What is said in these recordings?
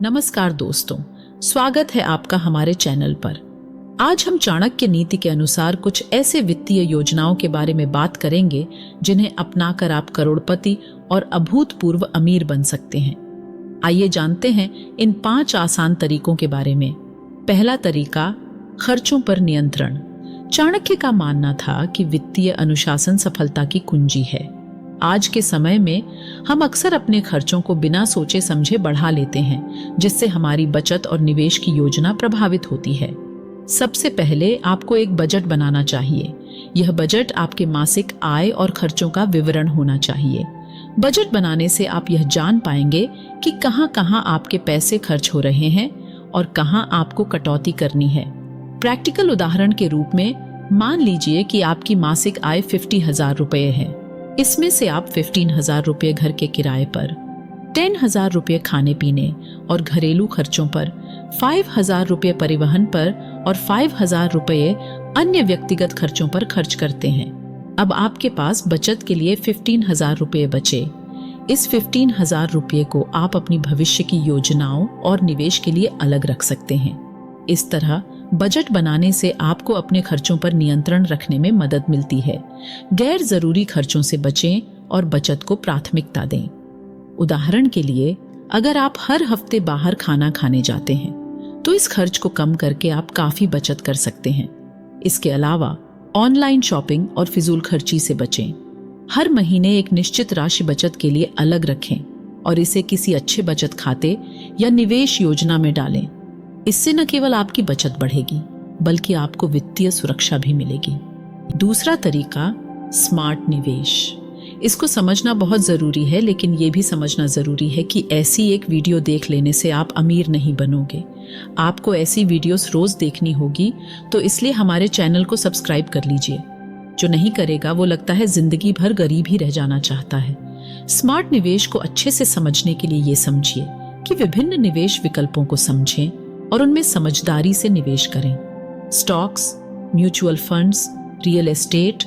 नमस्कार दोस्तों, स्वागत है आपका हमारे चैनल पर। आज हम चाणक्य नीति के अनुसार कुछ ऐसे वित्तीय योजनाओं के बारे में बात करेंगे जिन्हें अपनाकर आप करोड़पति और अभूतपूर्व अमीर बन सकते हैं। आइए जानते हैं इन 5 आसान तरीकों के बारे में। पहला तरीका, खर्चों पर नियंत्रण। चाणक्य का मानना था कि वित्तीय अनुशासन सफलता की कुंजी है। आज के समय में हम अक्सर अपने खर्चों को बिना सोचे समझे बढ़ा लेते हैं, जिससे हमारी बचत और निवेश की योजना प्रभावित होती है। सबसे पहले आपको एक बजट बनाना चाहिए। यह बजट आपके मासिक आय और खर्चों का विवरण होना चाहिए। बजट बनाने से आप यह जान पाएंगे कि कहां-कहां आपके पैसे खर्च हो रहे हैं और कहां आपको कटौती करनी है। प्रैक्टिकल उदाहरण के रूप में मान लीजिए कि आपकी मासिक आय 50,000 रुपये है। इसमें से आप 15,000 रुपये घर के किराए पर, 10,000 रुपये खाने पीने और घरेलू खर्चों पर, 5,000 रुपये परिवहन पर और 5,000 रुपये अन्य व्यक्तिगत खर्चों पर खर्च करते हैं। अब आपके पास बचत के लिए 15,000 रुपये बचे। इस 15,000 रुपये को आप अपनी भविष्य की योजनाओं और निवेश के लिए अलग रख सकते हैं। इस तरह बजट बनाने से आपको अपने खर्चों पर नियंत्रण रखने में मदद मिलती है। गैर जरूरी खर्चों से बचें और बचत को प्राथमिकता दें। उदाहरण के लिए, अगर आप हर हफ्ते बाहर खाना खाने जाते हैं तो इस खर्च को कम करके आप काफी बचत कर सकते हैं। इसके अलावा ऑनलाइन शॉपिंग और फिजूल खर्ची से बचें। हर महीने एक निश्चित राशि बचत के लिए अलग रखें और इसे किसी अच्छे बचत खाते या निवेश योजना में डालें। इससे न केवल आपकी बचत बढ़ेगी बल्कि आपको वित्तीय सुरक्षा भी मिलेगी। दूसरा तरीका, स्मार्ट निवेश। इसको समझना बहुत जरूरी है, लेकिन ये भी समझना जरूरी है कि ऐसी एक वीडियो देख लेने से आप अमीर नहीं बनोगे। आपको ऐसी वीडियोस रोज देखनी होगी, तो इसलिए हमारे चैनल को सब्सक्राइब कर लीजिए। जो नहीं करेगा वो लगता है जिंदगी भर गरीब ही रह जाना चाहता है। स्मार्ट निवेश को अच्छे से समझने के लिए ये समझिए कि विभिन्न निवेश विकल्पों को समझें और उनमें समझदारी से निवेश करें। Stocks, mutual funds, real estate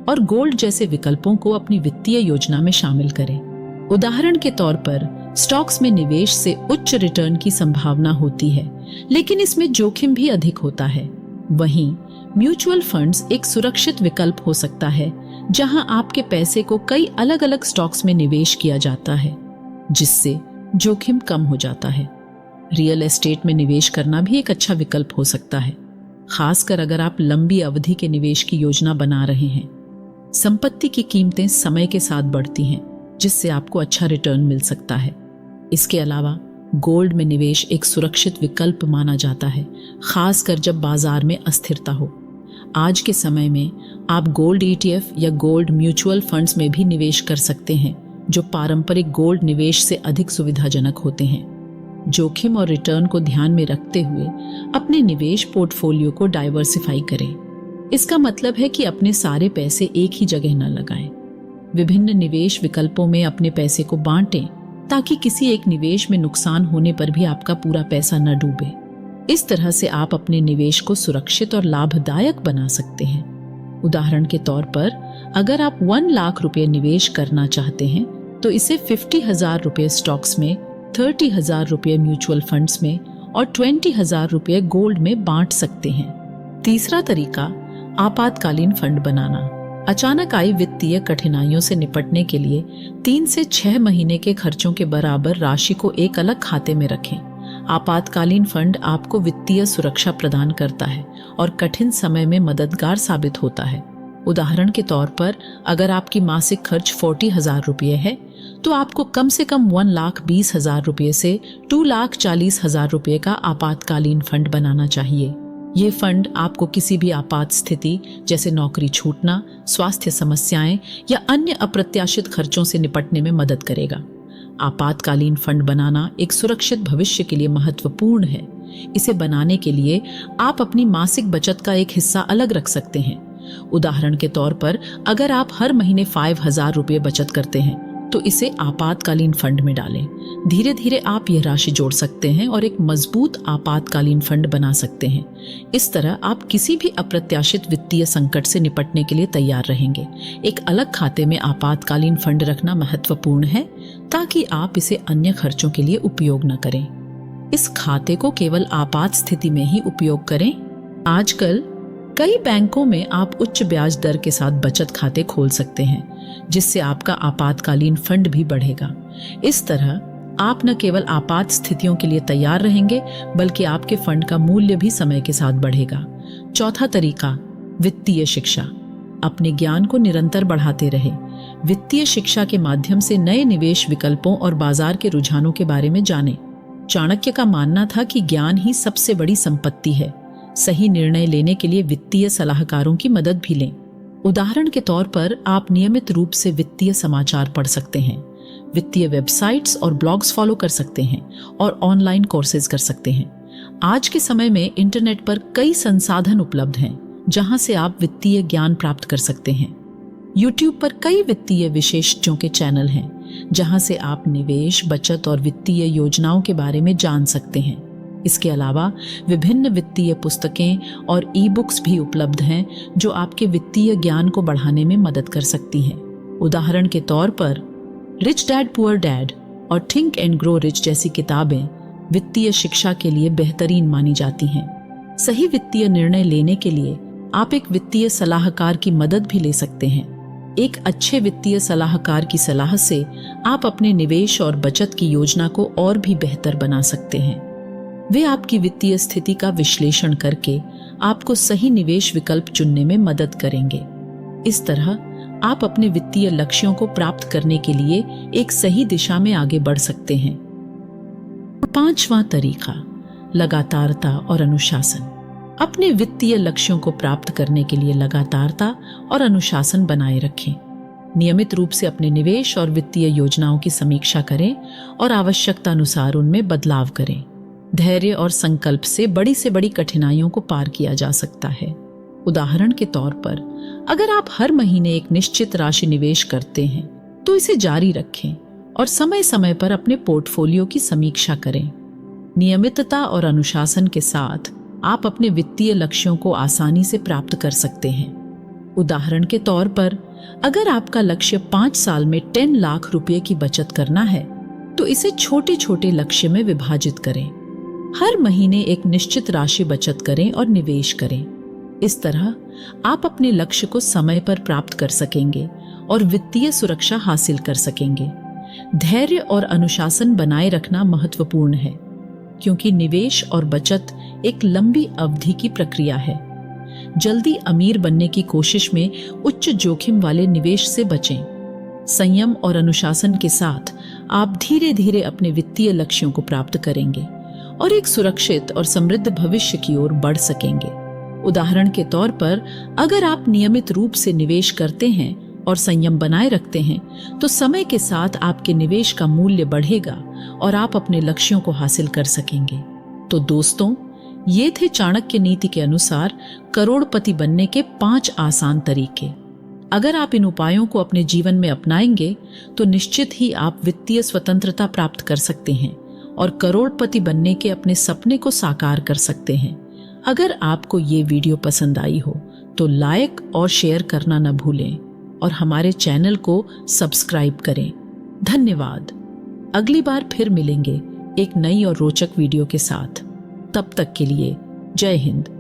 और गोल्ड जैसे विकल्पों को अपनी वित्तीय योजना में शामिल करें। उदाहरण के तौर पर स्टॉक्स में निवेश से उच्च रिटर्न की संभावना होती है, लेकिन इसमें जोखिम भी अधिक होता है। वहीं म्यूचुअल फंड्स एक सुरक्षित विकल्प हो सकता है, जहां आपके पैसे को कई अलग अलग स्टॉक्स में निवेश किया जाता है, जिससे जोखिम कम हो जाता है। रियल एस्टेट में निवेश करना भी एक अच्छा विकल्प हो सकता है, खासकर अगर आप लंबी अवधि के निवेश की योजना बना रहे हैं। संपत्ति की कीमतें समय के साथ बढ़ती हैं, जिससे आपको अच्छा रिटर्न मिल सकता है। इसके अलावा गोल्ड में निवेश एक सुरक्षित विकल्प माना जाता है, खासकर जब बाजार में अस्थिरता हो। आज के समय में आप गोल्ड ETF या गोल्ड म्यूचुअल फंड्स में भी निवेश कर सकते हैं, जो पारंपरिक गोल्ड निवेश से अधिक सुविधाजनक होते हैं। जोखिम और रिटर्न को ध्यान में रखते हुए अपने निवेश पोर्टफोलियो को डाइवर्सिफाई करें। इसका मतलब है कि अपने सारे पैसे एक ही जगह न लगाएं। विभिन्न निवेश विकल्पों में अपने पैसे को बांटें, ताकि किसी एक निवेश में नुकसान होने पर भी आपका पूरा पैसा न डूबे। इस तरह से आप अपने निवेश को सुरक्षित और लाभदायक बना सकते हैं। उदाहरण के तौर पर, अगर आप 1 लाख रुपये निवेश करना चाहते हैं तो इसे 50,000 रुपये स्टॉक्स में, 30,000 रुपये म्यूचुअल फंड्स में और 20,000 रुपये गोल्ड में बांट सकते हैं। तीसरा तरीका, आपातकालीन फंड बनाना। अचानक आई वित्तीय कठिनाइयों से निपटने के लिए 3 से 6 महीने के खर्चों के बराबर राशि को एक अलग खाते में रखें। आपातकालीन फंड आपको वित्तीय सुरक्षा प्रदान करता है और कठिन समय में मददगार साबित होता है। उदाहरण के तौर पर, अगर आपकी मासिक खर्च 40,000 रुपये है तो आपको कम से कम 1,20,000 रुपये से 2,40,000 रुपये का आपातकालीन फंड बनाना चाहिए। ये फंड आपको किसी भी आपात स्थिति, जैसे नौकरी छूटना, स्वास्थ्य समस्याएं या अन्य अप्रत्याशित खर्चों से निपटने में मदद करेगा। आपातकालीन फंड बनाना एक सुरक्षित भविष्य के लिए महत्वपूर्ण है। इसे बनाने के लिए आप अपनी मासिक बचत का एक हिस्सा अलग रख सकते हैं। उदाहरण के तौर पर, अगर आप हर महीने 5,000 रुपये बचत करते हैं तो इसे आपातकालीन फंड में डालें। धीरे धीरे आप यह राशि जोड़ सकते हैं और एक मजबूत आपातकालीन फंड बना सकते हैं। इस तरह आप किसी भी अप्रत्याशित वित्तीय संकट से निपटने के लिए तैयार रहेंगे। एक अलग खाते में आपातकालीन फंड रखना महत्वपूर्ण है, ताकि आप इसे अन्य खर्चों के लिए उपयोग न करें। इस खाते को केवल आपात स्थिति में ही उपयोग करें। आजकल कई बैंकों में आप उच्च ब्याज दर के साथ बचत खाते खोल सकते हैं, जिससे आपका आपातकालीन फंड भी बढ़ेगा। इस तरह आप न केवल आपात स्थितियों के लिए तैयार रहेंगे, बल्कि आपके फंड का मूल्य भी समय के साथ बढ़ेगा। चौथा तरीका, वित्तीय शिक्षा। अपने ज्ञान को निरंतर बढ़ाते रहे। वित्तीय शिक्षा के माध्यम से नए निवेश विकल्पों और बाजार के रुझानों के बारे में जानें। चाणक्य का मानना था कि ज्ञान ही सबसे बड़ी संपत्ति है। सही निर्णय लेने के लिए वित्तीय सलाहकारों की मदद भी लें। उदाहरण के तौर पर आप नियमित रूप से वित्तीय समाचार पढ़ सकते हैं, वित्तीय वेबसाइट्स और ब्लॉग्स फॉलो कर सकते हैं और ऑनलाइन कोर्सेज कर सकते हैं। आज के समय में इंटरनेट पर कई संसाधन उपलब्ध हैं, जहां से आप वित्तीय ज्ञान प्राप्त कर सकते हैं। YouTube पर कई वित्तीय विशेषज्ञों के चैनल हैं, जहां से आप निवेश, बचत और वित्तीय योजनाओं के बारे में जान सकते हैं। इसके अलावा विभिन्न वित्तीय पुस्तकें और ई-बुक्स भी उपलब्ध हैं, जो आपके वित्तीय ज्ञान को बढ़ाने में मदद कर सकती हैं। उदाहरण के तौर पर रिच डैड पुअर डैड और थिंक एंड ग्रो रिच जैसी किताबें वित्तीय शिक्षा के लिए बेहतरीन मानी जाती हैं। सही वित्तीय निर्णय लेने के लिए आप एक वित्तीय सलाहकार की मदद भी ले सकते हैं। एक अच्छे वित्तीय सलाहकार की सलाह से आप अपने निवेश और बचत की योजना को और भी बेहतर बना सकते हैं। वे आपकी वित्तीय स्थिति का विश्लेषण करके आपको सही निवेश विकल्प चुनने में मदद करेंगे। इस तरह आप अपने वित्तीय लक्ष्यों को प्राप्त करने के लिए एक सही दिशा में आगे बढ़ सकते हैं। पांचवा तरीका, लगातारता और अनुशासन। अपने वित्तीय लक्ष्यों को प्राप्त करने के लिए लगातारता और अनुशासन बनाए रखें। नियमित रूप से अपने निवेश और वित्तीय योजनाओं की समीक्षा करें और आवश्यकता अनुसार उनमें बदलाव करें। धैर्य और संकल्प से बड़ी कठिनाइयों को पार किया जा सकता है। उदाहरण के तौर पर, अगर आप हर महीने एक निश्चित राशि निवेश करते हैं, तो इसे जारी रखें और समय समय पर अपने पोर्टफोलियो की समीक्षा करें। नियमितता और अनुशासन के साथ आप अपने वित्तीय लक्ष्यों को आसानी से प्राप्त कर सकते हैं। उदाहरण के तौर पर, अगर आपका लक्ष्य 5 साल में 10 लाख रुपए की बचत करना है, तो इसे छोटे छोटे लक्ष्य में विभाजित करें। हर महीने एक निश्चित राशि बचत करें और निवेश करें। इस तरह आप अपने लक्ष्य को समय पर प्राप्त कर सकेंगे और वित्तीय सुरक्षा हासिल कर सकेंगे। धैर्य और अनुशासन बनाए रखना महत्वपूर्ण है, क्योंकि निवेश और बचत एक लंबी अवधि की प्रक्रिया है। जल्दी अमीर बनने की कोशिश में उच्च जोखिम वाले निवेश से बचें। संयम और अनुशासन के साथ आप धीरे धीरे अपने वित्तीय लक्ष्यों को प्राप्त करेंगे और एक सुरक्षित और समृद्ध भविष्य की ओर बढ़ सकेंगे। उदाहरण के तौर पर, अगर आप नियमित रूप से निवेश करते हैं और संयम बनाए रखते हैं, तो समय के साथ आपके निवेश का मूल्य बढ़ेगा और आप अपने लक्ष्यों को हासिल कर सकेंगे। तो दोस्तों, ये थे चाणक्य नीति के अनुसार करोड़पति बनने के 5 आसान तरीके। अगर आप इन उपायों को अपने जीवन में अपनाएंगे, तो निश्चित ही आप वित्तीय स्वतंत्रता प्राप्त कर सकते हैं और करोड़पति बनने के अपने सपने को साकार कर सकते हैं। अगर आपको ये वीडियो पसंद आई हो, तो लाइक और शेयर करना न भूलें और हमारे चैनल को सब्सक्राइब करें। धन्यवाद। अगली बार फिर मिलेंगे एक नई और रोचक वीडियो के साथ। तब तक के लिए जय हिंद।